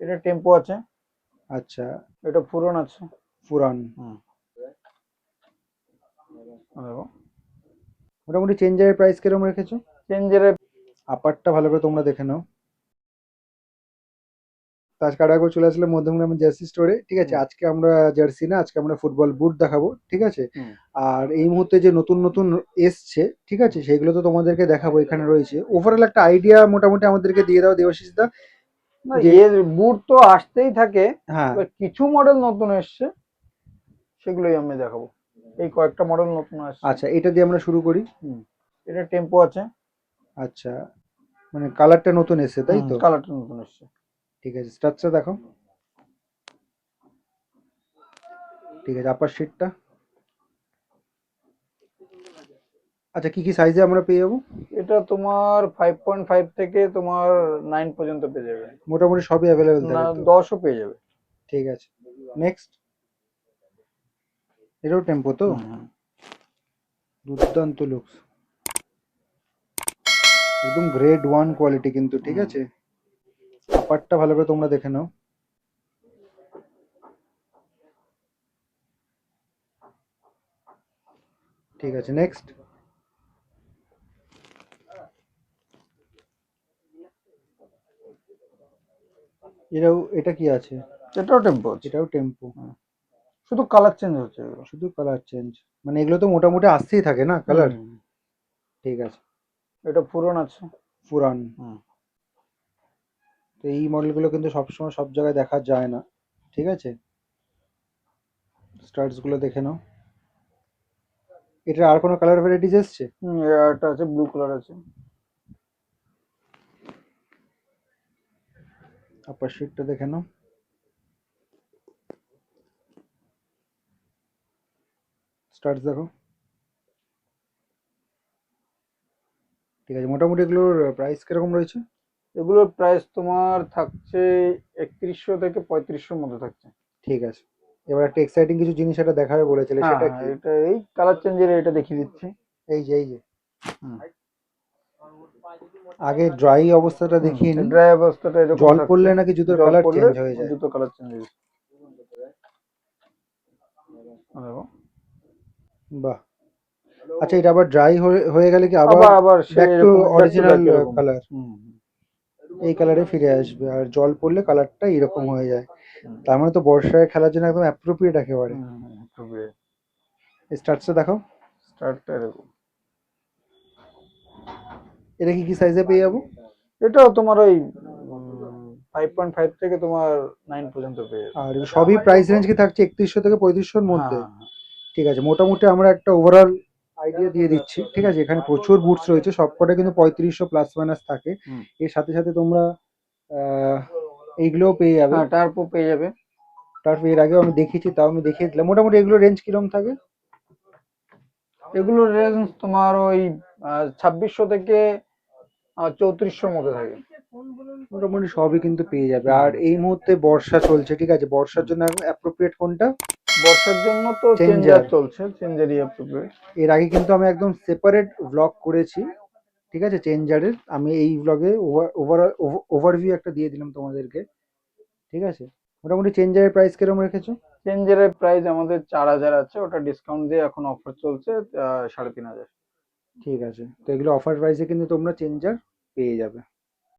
এটা টেম্পো আছে। আচ্ছা, এটা পুরন আছে। পুরান। হুম। দেখো মোটামুটি চেঞ্জারের প্রাইস কিরকম রেখেছো? চেঞ্জের আপারটা ভালো করে তোমরা দেখে নাও। তো আজকে আরেকবার চলে আসলে মধ্যমগ্রামের জার্সি স্টোরে। ঠিক আছে, আজকে আমরা জার্সি না, আজকে আমরা ফুটবল বুট দেখাবো। ঠিক আছে, আর এই মুহূর্তে যে নতুন নতুন এসছে, ঠিক আছে, সেগুলো তো তোমাদেরকে দেখাবো। এখানে রয়েছে ওভারঅল একটা আইডিয়া মোটামুটি আমাদেরকে দিয়ে দাও দেবাশিস দা। না, যে এর বুট তো আসতেই থাকে। হ্যাঁ, এবার কিছু মডেল নতুন এসছে, সেগুলোই আমি দেখাবো। এই কয়েকটা মডেল নতুন আসছে। আচ্ছা, এটা দিয়ে আমরা শুরু করি। হুম। এটা টেম্পো আছে। আচ্ছা, মানে কালারটা নতুন এসেছে তাই তো? কালারটা নতুন এসছে। ঠিক আছে, স্ট্রাকচার দেখো। ঠিক আছে, আপার শিটটা। আচ্ছা, কি কি সাইজে আমরা পেয়ে যাবো? এটা তোমার 5.5 থেকে তোমার 9 পর্যন্ত পেয়ে যাবে। মোটামুটি সবই অ্যাভেলেবেল না, থাকে তো? 10ও পেয়ে যাবে। ঠিক আছে, নেক্সট। এটাও টেম্পো তো? দুর্দান্ত লুকস, একদম গ্রেড ওয়ান কোয়ালিটি কিন্তু। ঠিক আছে, আপারটা ভালো করে তোমরা দেখে নাও। ঠিক আছে, নেক্সট। এটা কি আছে? এটাও টেম্পো আছে। এটাও টেম্পো। শুধু কালার চেঞ্জ হচ্ছে এগুলো। শুধু কালার চেঞ্জ, মানে এগুলো তো মোটামুটি আসতেই থাকে না কালার। ঠিক আছে, এটা পুরন আছে। পুরান। তো এই মডেলগুলো কিন্তু সবসময় সব জায়গায় দেখা যায় না। ঠিক আছে, স্টার্টস গুলো দেখে নাও। এটা আর কোনো কালার ভ্যারাইটিস এসছে? এটা আছে, ব্লু কালার আছে। আপার শিটটা দেখে নাও। স্টার্টস দেখো। ঠিক আছে, মোটামুটি এগুলোর প্রাইস কিরকম রয়েছে? এগুলোর প্রাইস তোমার থাকছে 3100 থেকে 3500 মধ্যে থাকছে। ঠিক আছে, এবার একটা এক্সাইটিং কিছু জিনিস এটা দেখাবে বলেছিলে, হ্যাঁ সেটা হ্যাঁ, কি? এটা এই কালার চেঞ্জের এটা দেখিয়ে দিচ্ছি। এই যে আগে ড্রাই অবস্থাটা দেখিয়ে নিই। ড্রাই অবস্থাটা এরকম জল থাকছে। পড়লে নাকি জুতোর জল কালার পড়লে চেঞ্জ হয়ে যায়। জুতো কালার চেঞ্জ হয়ে দেখো। বাহ। আচ্ছা, এটা আবার ড্রাই হয়ে গেলে কি আবার আবার আবার সেই ব্যাক টু এরকম ব্যাক টু অরিজিনাল ব্যাক এরকম। কালার? এই কালারে ফিরে আসবে, আর জল পড়লে কালারটা এরকম হয়ে যায়। তার মানে তো বর্ষায় খেলার জন্য একদম অ্যাপ্রোপ্রিয়েট একেবারে। স্টার্টসটা দেখো। স্টার্টটা এরকম। এটা কি কি সাইজে পেয়ে যাবো? এটাও তোমার ওই 5.5 থেকে তোমার 9 পর্যন্ত পেয়ে যাবে। আর সবই প্রাইস রেঞ্জ কি থাকছে 3100 থেকে 3500-র মধ্যে? হ্যাঁ ঠিক আছে, মোটামুটি আমরা একটা ওভারঅল আইডিয়া দিয়ে দিচ্ছি। ঠিক আছে, এখানে প্রচুর বুটস রয়েছে, সবকটা কিন্তু 3500 প্লাস মাইনাস থাকে। এর সাথে সাথে তোমরা আহ, এইগুলোও পেয়ে যাবে। হ্যাঁ, টার্পো পেয়ে যাবে। তারপর এর আগেও আমি দেখিয়েছি, তাও আমি দেখিয়ে দিলাম। মোটামুটি এগুলো রেঞ্জ কিরকম থাকে? এগুলোর রেঞ্জ তোমার ওই 2600 থেকে 3400 মধ্যে থাকে। মোটামুটি সবই কিন্তু পেয়ে যাবে। আর এই মুহূর্তে বর্ষা চলছে, ঠিক আছে, বর্ষার জন্য অ্যাপ্রোপ্রিয়েট কোনটা? বর্ষার জন্য তো চেঞ্জার। চেঞ্জার চলছে, চেঞ্জারই অ্যাপ্রোপ্রিয়েট। এর আগে কিন্তু আমি একদম সেপারেট ব্লগ করেছি, ঠিক আছে, চেঞ্জারের। আমি এই ব্লগে ওভারঅল ওভারভিউ একটা দিয়ে দিলাম তোমাদেরকে। ঠিক আছে, মোটামুটি চেঞ্জারের প্রাইস কিরকম রেখেছো? চেঞ্জারের প্রাইস আমাদের 4000 আছে, ওটা ডিসকাউন্ট দিয়ে এখন অফার চলছে 3500। ঠিক আছে, তো এগুলো অফার প্রাইসে কিন্তু তোমরা চেঞ্জার পেয়ে যাবে।